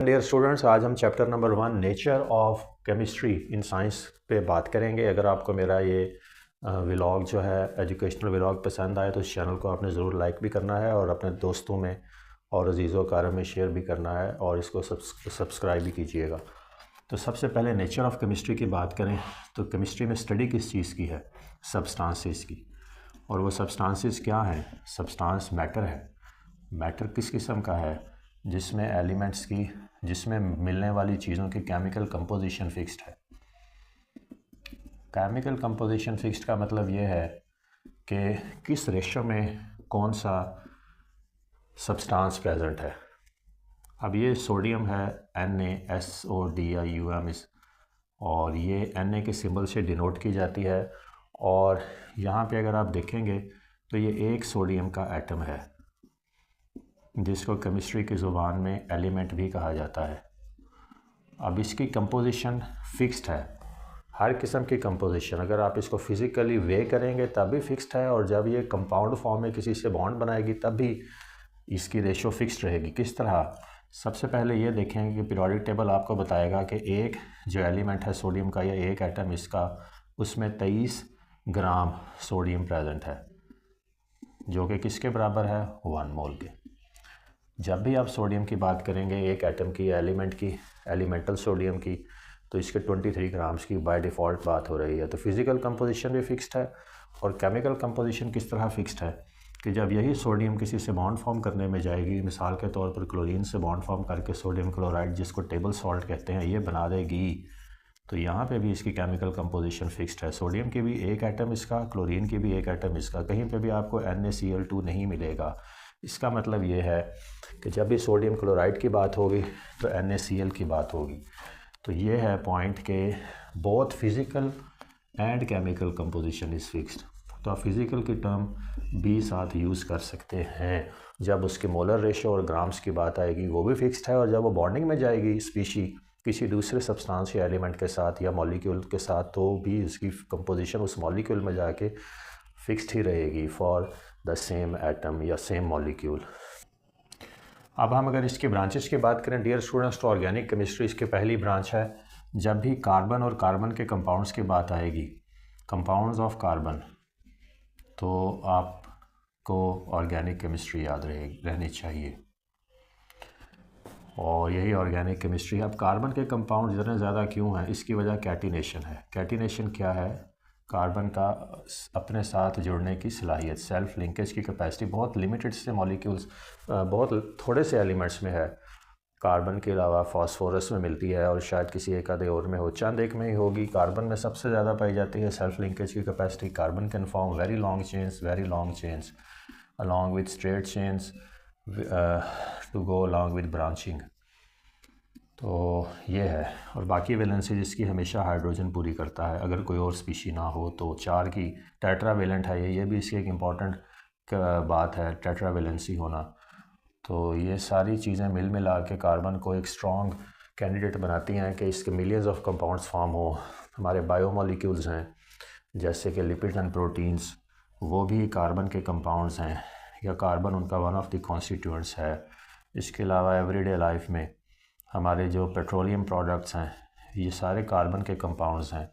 Dear students, आज हम chapter number 1 nature of chemistry in science पे बात करेंगे। अगर आपको मेरा ये व्लॉग जो है एजुकेशनल व्लॉग पसंद आए तो इस चैनल को आपने ज़रूर लाइक भी करना है और अपने दोस्तों में और अजीज़ों कारम में शेयर भी करना है और इसको सब्सक्राइब भी कीजिएगा। तो सबसे पहले नेचर ऑफ केमिस्ट्री की बात करें तो केमिस्ट्री में स्टडी किस चीज़ की है? सब्सटेंसेस की। और वो सब्सटेंसेस क्या हैं? सब्सटेंस मैटर है। मैटर किस किस्म का है? जिसमें एलिमेंट्स की, जिसमें मिलने वाली चीज़ों की केमिकल कंपोजिशन फिक्स्ड है। केमिकल कंपोजिशन फिक्स्ड का मतलब ये है कि किस रेशो में कौन सा सब्सटेंस प्रेजेंट है। अब ये सोडियम है NaSODium और ये Na के सिंबल से डिनोट की जाती है। और यहाँ पे अगर आप देखेंगे तो ये एक सोडियम का एटम है जिसको केमिस्ट्री की ज़ुबान में एलिमेंट भी कहा जाता है। अब इसकी कंपोजिशन फिक्स्ड है। हर किस्म की कंपोजिशन अगर आप इसको फिज़िकली वे करेंगे तब भी फिक्स्ड है, और जब ये कंपाउंड फॉर्म में किसी से बॉन्ड बनाएगी तब भी इसकी रेशो फिक्स्ड रहेगी। किस तरह? सबसे पहले ये देखेंगे कि पीरियोडिक टेबल आपको बताएगा कि एक जो एलिमेंट है सोडियम का या एक एटम इसका, उसमें 23 ग्राम सोडियम प्रेजेंट है जो कि किसके बराबर है? 1 मोल के। जब भी आप सोडियम की बात करेंगे एक एटम की, एलिमेंट की, एलिमेंटल सोडियम की, तो इसके 23 ग्राम्स की बाय डिफ़ॉल्ट बात हो रही है। तो फिज़िकल कंपोजिशन भी फिक्स्ड है। और केमिकल कंपोजिशन किस तरह फिक्स्ड है कि जब यही सोडियम किसी से बॉन्ड फॉर्म करने में जाएगी, मिसाल के तौर पर क्लोरीन से बॉन्ड फॉर्म करके सोडियम क्लोराइड, जिसको टेबल सॉल्ट कहते हैं, ये बना देगी, तो यहाँ पे भी इसकी केमिकल कंपोजिशन फिक्स्ड है। सोडियम की भी एक एटम इसका, क्लोरीन की भी एक एटम इसका, कहीं पे भी आपको NaCl2 नहीं मिलेगा। इसका मतलब ये है कि जब भी सोडियम क्लोराइड की बात होगी तो NaCl की बात होगी। तो ये है पॉइंट के both physical and chemical composition is fixed. तो आप फिज़िकल की टर्म भी साथ यूज़ कर सकते हैं। जब उसके मोलर रेशो और ग्राम्स की बात आएगी वो भी फिक्स्ड है, और जब वो बॉन्डिंग में जाएगी स्पीशी किसी दूसरे सब्सटेंस या एलिमेंट के साथ या मॉलिक्यूल के साथ, तो भी उसकी कंपोजिशन उस मॉलिक्यूल में जाके फिक्स्ड ही रहेगी फॉर द सेम एटम या सेम मॉलिक्यूल। अब हम अगर इसके ब्रांचेस की बात करें डियर स्टूडेंट्स, तो ऑर्गेनिक केमिस्ट्री इसकी पहली ब्रांच है। जब भी कार्बन और कार्बन के कंपाउंड्स की बात आएगी, कंपाउंड्स ऑफ कार्बन, तो आपको ऑर्गेनिक केमिस्ट्री याद रहनी चाहिए। और यही ऑर्गेनिक केमिस्ट्री है। अब कार्बन के कंपाउंड इतने ज़्यादा क्यों हैं? इसकी वजह कैटिनेशन है। कैटिनेशन क्या है? कार्बन का अपने साथ जुड़ने की सलाहियत, सेल्फ लिंकेज की कैपेसिटी बहुत लिमिटेड से मॉलिक्यूल्स, बहुत थोड़े से एलिमेंट्स में है। कार्बन के अलावा फास्फोरस में मिलती है और शायद किसी एक आधे और में हो, चंद एक में ही होगी। कार्बन में सबसे ज़्यादा पाई जाती है सेल्फ लिंकेज की capacity. Carbon can form very long chains along with straight chains to go along with branching. तो ये है। और बाकी वैलेंसी जिसकी हमेशा हाइड्रोजन पूरी करता है, अगर कोई और स्पीशी ना हो तो 4 की टेट्रावेलेंट है ये भी इसकी एक इम्पॉर्टेंट बात है, टेट्रावेलेंसी होना। तो ये सारी चीज़ें मिल मिला के कार्बन को एक स्ट्रॉन्ग कैंडिडेट बनाती हैं कि इसके मिलियंस ऑफ कंपाउंड्स फॉर्म हो। हमारे बायोमोलिक्यूल्स हैं जैसे कि लिपिड्स एंड प्रोटीन्स, वो भी कार्बन के कंपाउंड्स हैं या कार्बन उनका वन ऑफ द कॉन्स्टिट्यूएंट्स है। इसके अलावा एवरीडे लाइफ में हमारे जो पेट्रोलियम प्रोडक्ट्स हैं ये सारे कार्बन के कंपाउंड्स हैं।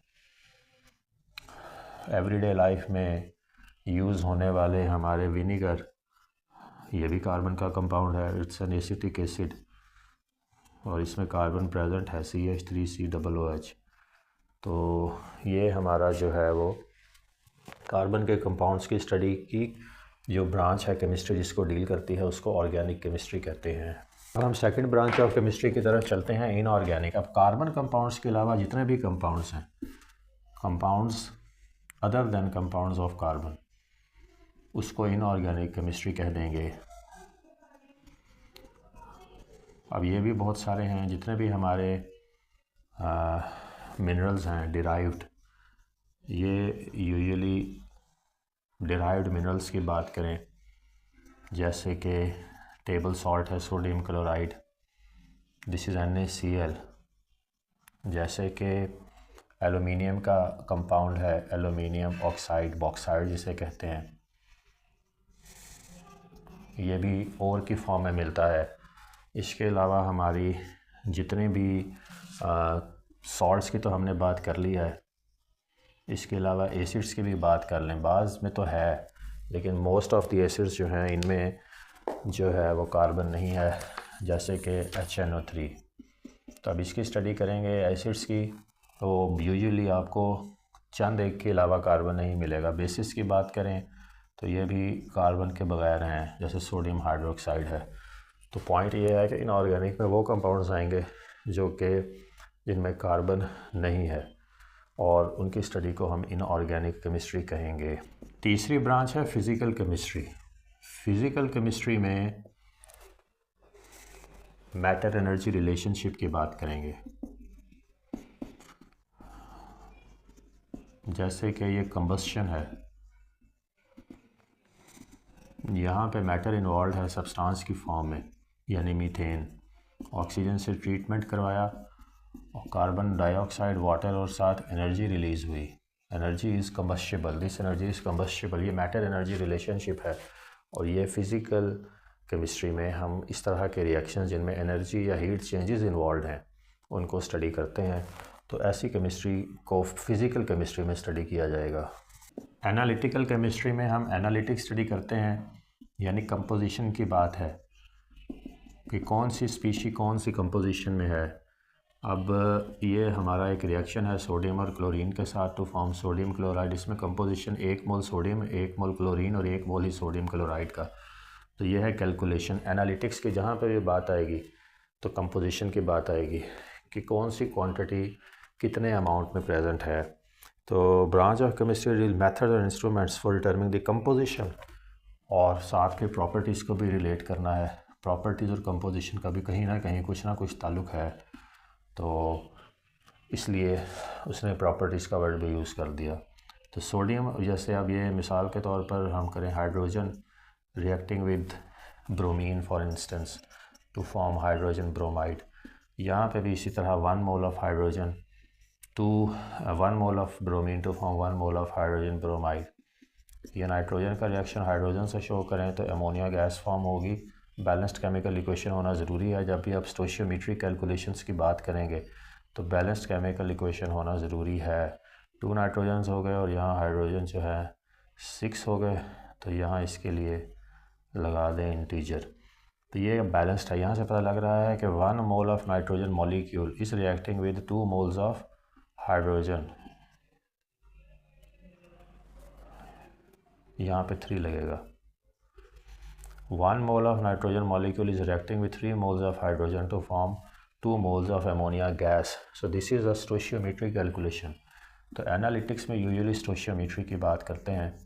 एवरीडे लाइफ में यूज़ होने वाले हमारे विनीगर, ये भी कार्बन का कंपाउंड है। इट्स एन एसिटिक एसिड और इसमें कार्बन प्रेजेंट है, CH3COOH। तो ये हमारा जो है वो कार्बन के कंपाउंड्स की स्टडी की जो ब्रांच है केमिस्ट्री जिसको डील करती है, उसको ऑर्गेनिक केमिस्ट्री कहते हैं। अब हम सेकंड ब्रांच ऑफ केमिस्ट्री की तरफ चलते हैं, इनऑर्गेनिक। अब कार्बन कंपाउंड्स के अलावा जितने भी कंपाउंड्स हैं, compounds other than compounds of carbon, उसको इनऑर्गेनिक केमिस्ट्री कह देंगे। अब ये भी बहुत सारे हैं, जितने भी हमारे मिनरल्स हैं डिराइव्ड, ये यूजुअली डिराइव्ड मिनरल्स की बात करें जैसे कि टेबल सॉल्ट है sodium chloride, this is NaCl। जैसे कि एलुमिनियम का कंपाउंड है एलुमिनियम ऑक्साइड, बॉक्साइड जिसे कहते हैं, ये भी ओर की फॉर्म में मिलता है। इसके अलावा हमारी जितने भी सॉल्ट्स की तो हमने बात कर ली है, इसके अलावा एसिड्स की भी बात कर लें। बाज़ में तो है, लेकिन मोस्ट ऑफ़ द एसिड्स जो हैं इनमें जो है वो कार्बन नहीं है, जैसे कि HNO3। तो अब इसकी स्टडी करेंगे एसिड्स की, तो यूजुअली आपको चंद एक के अलावा कार्बन नहीं मिलेगा। बेसिस की बात करें तो ये भी कार्बन के बगैर हैं, जैसे सोडियम हाइड्रोक्साइड है। तो पॉइंट ये है कि इनऑर्गेनिक में वो कंपाउंड्स आएंगे जो कि जिनमें कार्बन नहीं है, और उनकी स्टडी को हम इनऑर्गेनिक केमिस्ट्री कहेंगे। तीसरी ब्रांच है फ़िज़िकल केमिस्ट्री। फ़िज़िकल केमिस्ट्री में मैटर एनर्जी रिलेशनशिप की बात करेंगे। जैसे कि ये कंबस्शन है, यहाँ पे मैटर इन्वॉल्व है सब्सटेंस की फॉर्म में, यानी मीथेन। ऑक्सीजन से ट्रीटमेंट करवाया और कार्बन डाइऑक्साइड, वाटर और साथ एनर्जी रिलीज़ हुई। Energy is combustible, this energy is combustible. ये मैटर एनर्जी रिलेशनशिप है, और ये फ़िज़िकल केमिस्ट्री में हम इस तरह के रिएक्शन जिनमें एनर्जी या हीट चेंजेस इन्वॉल्व हैं उनको स्टडी करते हैं। तो ऐसी केमिस्ट्री को फ़िज़िकल केमिस्ट्री में स्टडी किया जाएगा। एनालिटिकल केमिस्ट्री में हम एनालिटिक स्टडी करते हैं, यानी कंपोजिशन की बात है कि कौन सी स्पीशी कौन सी कंपोजिशन में है। अब ये हमारा एक रिएक्शन है सोडियम और क्लोरीन के साथ टू फॉर्म सोडियम क्लोराइड। इसमें कंपोजिशन 1 मोल सोडियम, 1 मोल क्लोरीन और 1 मोल ही सोडियम क्लोराइड का। तो ये है कैलकुलेशन। एनालिटिक्स की जहाँ पर भी बात आएगी तो कंपोजिशन की बात आएगी कि कौन सी क्वांटिटी कितने अमाउंट में प्रेजेंट है। तो branch of chemistry deal method और instruments for determining the composition, और साथ के प्रॉपर्टीज़ को भी रिलेट करना है। प्रॉपर्टीज़ और कंपोजिशन का भी कहीं ना कहीं कुछ ना कुछ ताल्लुक़ है, तो इसलिए उसने प्रॉपर्टीज़ का वर्ड भी यूज़ कर दिया। तो सोडियम, जैसे अब ये मिसाल के तौर पर हम करें hydrogen reacting with bromine for instance to form hydrogen bromide. यहाँ पे भी इसी तरह 1 mole of hydrogen to 1 mole of bromine to form 1 mole of hydrogen bromide. ये नाइट्रोजन का रिएक्शन हाइड्रोजन से शो करें तो अमोनिया गैस फॉर्म होगी। बैलेंस्ड केमिकल इक्वेशन होना ज़रूरी है। जब भी आप स्टोइशियोमेट्रिक कैलकुलेशंस की बात करेंगे तो बैलेंस्ड केमिकल इक्वेशन होना ज़रूरी है। 2 नाइट्रोजन्स हो गए और यहाँ हाइड्रोजन जो है 6 हो गए, तो यहाँ इसके लिए लगा दें इंटीजर। तो ये बैलेंस्ड है। यहाँ से पता लग रहा है कि 1 mole of nitrogen molecule is reacting with 2 moles of hydrogen. यहाँ पे 3 लगेगा। 1 mole of nitrogen molecule is reacting with 3 moles of hydrogen to form 2 moles of ammonia gas. So this is a stoichiometric calculation. तो analytics में usually stoichiometry की बात करते हैं,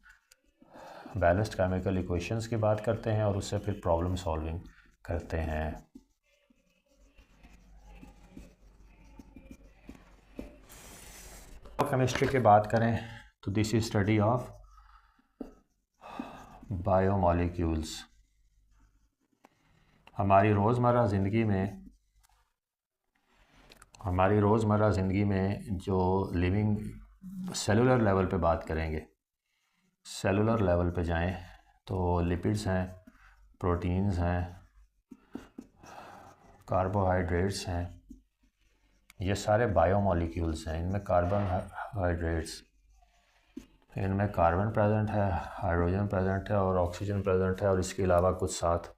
balanced chemical equations की बात करते हैं और उससे फिर प्रॉब्लम सॉल्विंग करते हैं। केमिस्ट्री की बात करें तो this is study of biomolecules. हमारी रोज़मर्रा ज़िंदगी में जो लिविंग सेलुलर लेवल पे बात करेंगे, सेलुलर लेवल पे जाएं तो लिपिड्स हैं, प्रोटीन्स हैं, कार्बोहाइड्रेट्स हैं, ये सारे बायोमॉलिक्यूल्स हैं। इनमें कार्बोहाइड्रेट्स, इनमें कार्बन प्रेजेंट है, हाइड्रोजन प्रेजेंट है और ऑक्सीजन प्रेजेंट है, और इसके अलावा कुछ साथ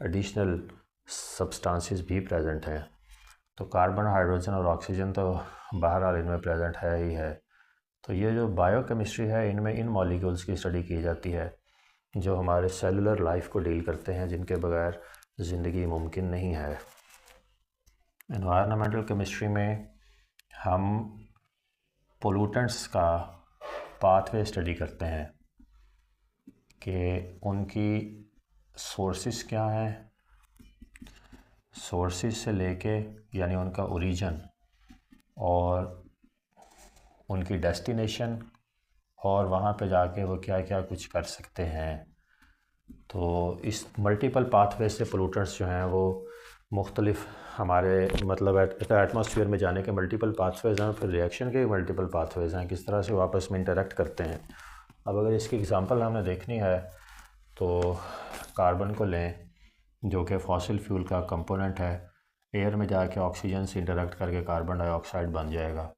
एडिशनल सब्सटेंसेस भी प्रेजेंट हैं। तो कार्बन, हाइड्रोजन और ऑक्सीजन तो बहरहाल इनमें प्रेजेंट है ही है। तो ये जो बायोकेमिस्ट्री है, इनमें इन मॉलिक्यूल्स की स्टडी की जाती है जो हमारे सेलुलर लाइफ को डील करते हैं, जिनके बगैर ज़िंदगी मुमकिन नहीं है। एनवायरनमेंटल केमिस्ट्री में हम पोल्यूटेंट्स का पाथवे स्टडी करते हैं कि उनकी सोर्सेस क्या हैं, सोर्सेस से लेके यानी उनका ओरिजिन और उनकी डेस्टिनेशन, और वहाँ पे जाके वो क्या क्या कुछ कर सकते हैं। तो इस मल्टीपल पाथवे से पोल्यूटेंट्स जो हैं वो मुख्तलिफ हमारे मतलब एटमॉस्फेयर में जाने के मल्टीपल पाथवेज़ हैं, फिर रिएक्शन के मल्टीपल पाथवेज़ हैं, किस तरह से वो आपस में इंटरेक्ट करते हैं। अब अगर इसकी एग्जांपल हमने देखनी है तो कार्बन को लें जो कि फॉसिल फ्यूल का कंपोनेंट है, एयर में जाके ऑक्सीजन से इंटरेक्ट करके कार्बन डाइऑक्साइड बन जाएगा।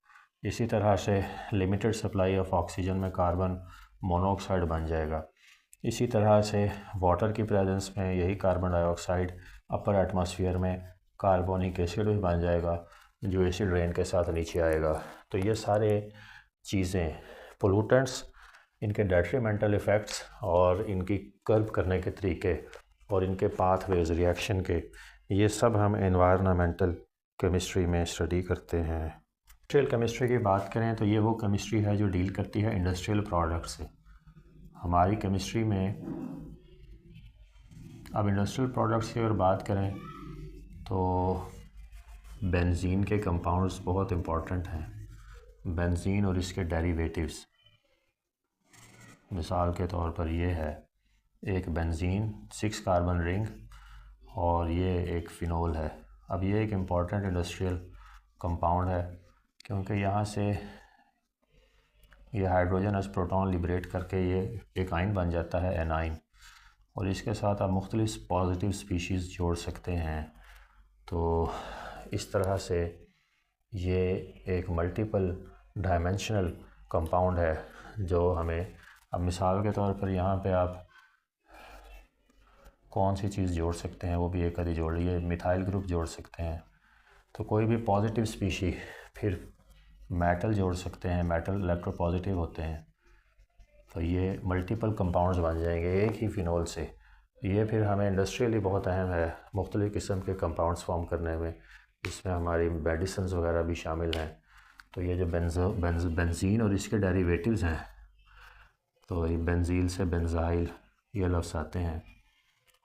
इसी तरह से लिमिटेड सप्लाई ऑफ ऑक्सीजन में कार्बन मोनोऑक्साइड बन जाएगा। इसी तरह से वाटर की प्रेजेंस में यही कार्बन डाइऑक्साइड अपर एटमॉस्फेयर में कार्बोनिक एसिड भी बन जाएगा, जो एसिड रेन के साथ नीचे आएगा। तो ये सारे चीज़ें पोल्यूटेंट्स, इनके डेट्रीमेंटल इफ़ेक्ट्स और इनकी कर्व करने के तरीके और इनके पाथवेज रिएक्शन के, ये सब हम एनवायरनमेंटल केमिस्ट्री में स्टडी करते हैं। इंडस्ट्रियल केमिस्ट्री की बात करें तो ये वो केमिस्ट्री है जो डील करती है इंडस्ट्रियल प्रोडक्ट से। हमारी केमिस्ट्री में अब इंडस्ट्रियल प्रोडक्ट्स की अगर बात करें तो बेंजीन के कंपाउंड्स बहुत इम्पॉर्टेंट हैं। बेंजीन और इसके डेरिवेटिव्स, मिसाल के तौर पर ये है एक बेंजीन 6 कार्बन रिंग और ये एक फ़िनोल है। अब ये एक इम्पॉर्टेंट इंडस्ट्रियल कंपाउंड है क्योंकि यहाँ से ये हाइड्रोजनस प्रोटॉन लिबरेट करके ये एक आयन बन जाता है एनाइन, और इसके साथ आप मुख्तलिफ पॉजिटिव स्पीशीज़ जोड़ सकते हैं। तो इस तरह से ये एक मल्टीपल डायमेंशनल कंपाउंड है जो हमें, अब मिसाल के तौर पर यहाँ पे आप कौन सी चीज़ जोड़ सकते हैं, वो भी एक आधी जोड़ लीजिए, मिथाइल ग्रुप जोड़ सकते हैं। तो कोई भी पॉजिटिव स्पीशी, फिर मेटल जोड़ सकते हैं, मेटल इलेक्ट्रोपॉजिटिव होते हैं। तो ये मल्टीपल कंपाउंड्स बन जाएंगे एक ही फिनोल से। ये फिर हमें इंडस्ट्रियली बहुत अहम है मुख्तलिफ़ किस्म के कंपाउंड्स फॉर्म करने में, इसमें हमारी मेडिसिन्स वगैरह भी शामिल हैं। तो ये जो बेंजीन और इसके डेरिवेटिव्स हैं, तो ये बेंजील से बेंजाइल ये लफ्ज़ आते हैं,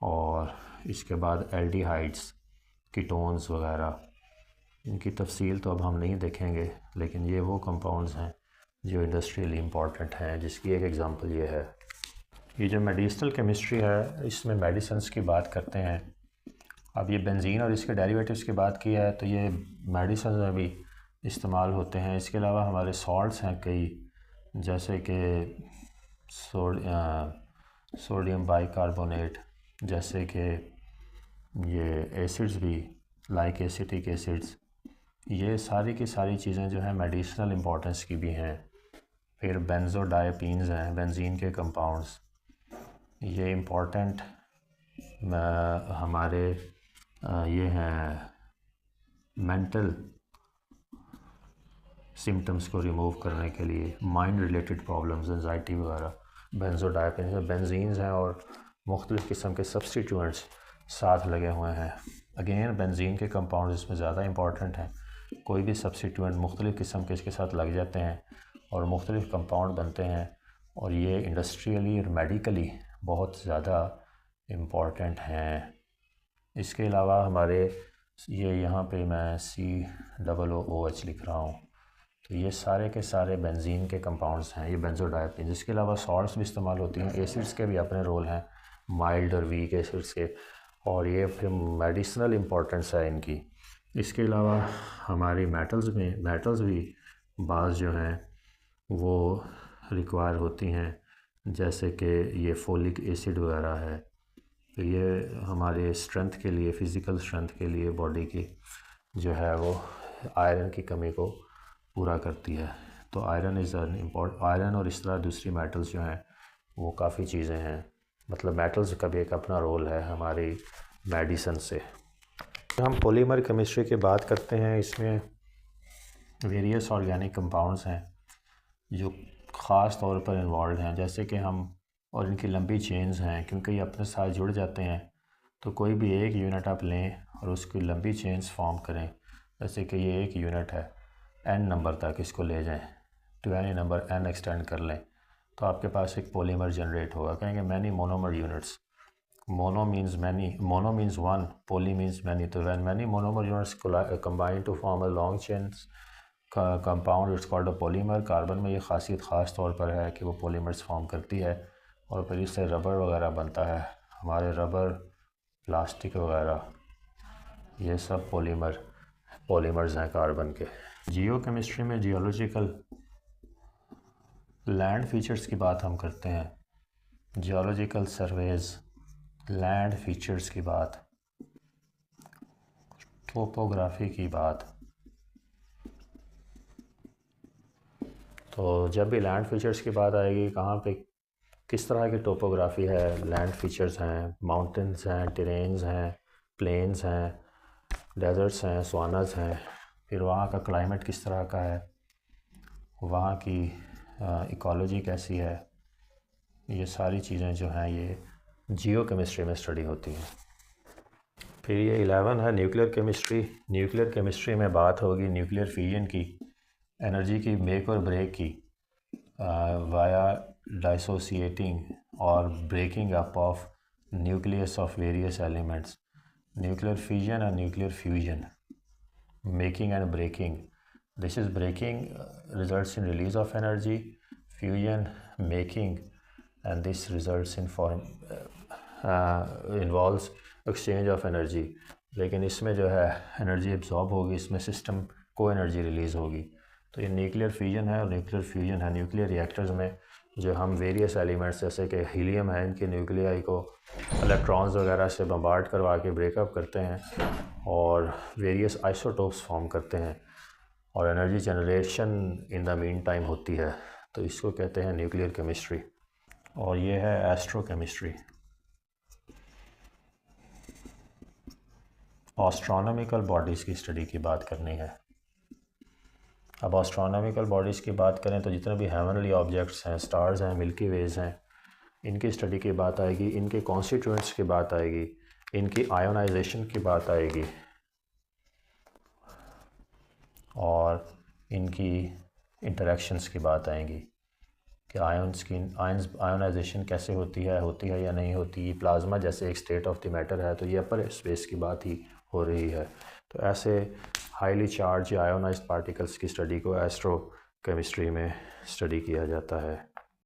और इसके बाद एल्डिहाइड्स, कीटोन्स वगैरह, इनकी तफसील तो अब हम नहीं देखेंगे, लेकिन ये वो कंपाउंड्स हैं जो इंडस्ट्रियली इम्पॉर्टेंट हैं, जिसकी एक एग्ज़ाम्पल ये है। ये जो मेडिसिनल केमिस्ट्री है इसमें मेडिसिन्स की बात करते हैं। अब ये बेंजीन और इसके डेरिवेटिव्स की बात की है तो ये मेडिसिन में भी इस्तेमाल होते हैं। इसके अलावा हमारे सॉल्ट्स हैं कई, जैसे कि सोडियम बाइकार्बोनेट, जैसे कि ये एसिड्स भी, लाइक एसिटिक एसिड्स, ये सारी की सारी चीज़ें जो हैं मेडिसिनल इम्पोर्टेंस की भी हैं। फिर बेंजोडायपीन्स हैं, बेंजीन के कंपाउंड्स, ये इम्पोर्टेंट हमारे ये हैं मेंटल सिम्टम्स को रिमूव करने के लिए, माइंड रिलेटेड प्रॉब्लम्स, एंजाइटी वगैरह। बेंजोडायपीन्स में बेंजीन्स हैं और मुख्तलिफ़ किस्म के सब्सटीट्यूएंट्स साथ लगे हुए हैं। अगेन बेंजीन के कंपाउंड इसमें ज़्यादा इंपॉर्टेंट हैं। कोई भी सब्सटीट्यूएंट मुख्तलिफ़ किस्म के इसके साथ लग जाते हैं और मुख्तलिफ़ कंपाउंड बनते हैं, और ये इंडस्ट्रियली और मेडिकली बहुत ज़्यादा इम्पॉर्टेंट हैं। इसके अलावा हमारे ये यहाँ पे मैं COOH लिख रहा हूँ, तो ये सारे के सारे बेंजीन के कंपाउंड्स हैं, ये बेंजोडायपीन। इसके अलावा सॉल्ट्स भी इस्तेमाल होती हैं, एसिड्स के भी अपने रोल हैं, माइल्ड और वीक एसिड्स के, और ये फिर मेडिसिनल इम्पोर्टेंस है इनकी। इसके अलावा हमारी मेटल्स भी बाज़ जो हैं वो रिक्वायर होती हैं, जैसे कि ये फोलिक एसिड वगैरह है। तो ये हमारे स्ट्रेंथ के लिए, फ़िज़िकल स्ट्रेंथ के लिए बॉडी की जो है वो आयरन की कमी को पूरा करती है। तो iron is an important, iron और इस तरह दूसरी मेटल्स जो हैं वो काफ़ी चीज़ें हैं, मतलब मेटल्स का भी एक अपना रोल है हमारी मेडिसिन से। हम पॉलीमर केमिस्ट्री की बात करते हैं, इसमें वेरियस ऑर्गेनिक कंपाउंड्स हैं जो ख़ास तौर पर इन्वॉल्व हैं, जैसे कि हम, और इनकी लंबी चेन्स हैं क्योंकि ये अपने साथ जुड़ जाते हैं। तो कोई भी एक यूनिट आप लें और उसकी लंबी चेन्स फॉर्म करें, जैसे कि ये एक यूनिट है, n नंबर तक इसको ले जाएं, to any number n extend कर लें, तो आपके पास एक पॉलीमर जनरेट होगा। कहेंगे many monomer units, mono means many, mono means one, poly means many. तो when many monomer units combine to form a long chains compound, it's called a polymer. Carbon में ये खासियत ख़ास तौर पर है कि वो पॉलीमर्स फॉर्म करती है और फिर इससे रबर वगैरह बनता है। हमारे रबर, प्लास्टिक वगैरह, ये सब पॉलीमर्स हैं कार्बन के। जियो केमिस्ट्री में जियोलॉजिकल लैंड फीचर्स की बात हम करते हैं, जियोलॉजिकल सर्वेज, लैंड फीचर्स की बात, टोपोग्राफी की बात, तो जब भी लैंड फीचर्स की बात आएगी, कहाँ पे किस तरह की टोपोग्राफी है, लैंड फीचर्स हैं, माउंटेन्स हैं, टेरेन्स हैं, प्लेन्स हैं, डेजर्ट्स हैं, सवानास हैं, फिर वहाँ का क्लाइमेट किस तरह का है, वहाँ की इकोलॉजी कैसी है, ये सारी चीज़ें जो हैं ये जियो केमिस्ट्री में स्टडी होती हैं। फिर ये 11 है न्यूक्लियर केमिस्ट्री। न्यूक्लियर केमिस्ट्री में बात होगी न्यूक्लियर फ्यूजन की, एनर्जी की मेक और ब्रेक की वाया डिसोसिएटिंग और breaking up of nucleus of various elements, nuclear fusion and nuclear fusion, making and breaking. This is breaking results in release of energy, fusion making, and this results in involves exchange of energy. लेकिन इसमें जो है energy absorb होगी, इसमें system को energy release होगी। तो ये न्यूक्लियर फ्यूजन है और न्यूक्लियर फ्यूजन है। न्यूक्लियर रिएक्टर्स में जो हम वेरियस एलिमेंट्स जैसे कि हीलियम है, इनके न्यूक्लियाई को इलेक्ट्रॉन्स वगैरह से बम्बार्ड करवा के ब्रेकअप करते हैं और वेरियस आइसोटोप्स फॉर्म करते हैं और energy generation in the mean time होती है, तो इसको कहते हैं न्यूक्लियर केमिस्ट्री। और ये है एस्ट्रोकेमिस्ट्री। एस्ट्रोनॉमिकल बॉडीज़ की स्टडी की बात करनी है। अब एस्ट्रोनॉमिकल बॉडीज़ की बात करें तो जितने भी हेवनली ऑब्जेक्ट्स हैं, स्टार्स हैं, मिल्की वेज हैं, इनकी स्टडी की बात आएगी, इनके कॉन्स्टिट्यूएंट्स की बात आएगी, इनकी आयोनाइजेशन की बात आएगी और इनकी इंटरेक्शंस की बात आएगी कि आयंस की आयोनाइजेशन कैसे होती है या नहीं होती। प्लाज्मा जैसे एक स्टेट ऑफ द मैटर है, तो ये अपर स्पेस की बात ही हो रही है। तो ऐसे हाईली चार्ज या आयोनाइज्ड पार्टिकल्स की स्टडी को एस्ट्रो केमिस्ट्री में स्टडी किया जाता है।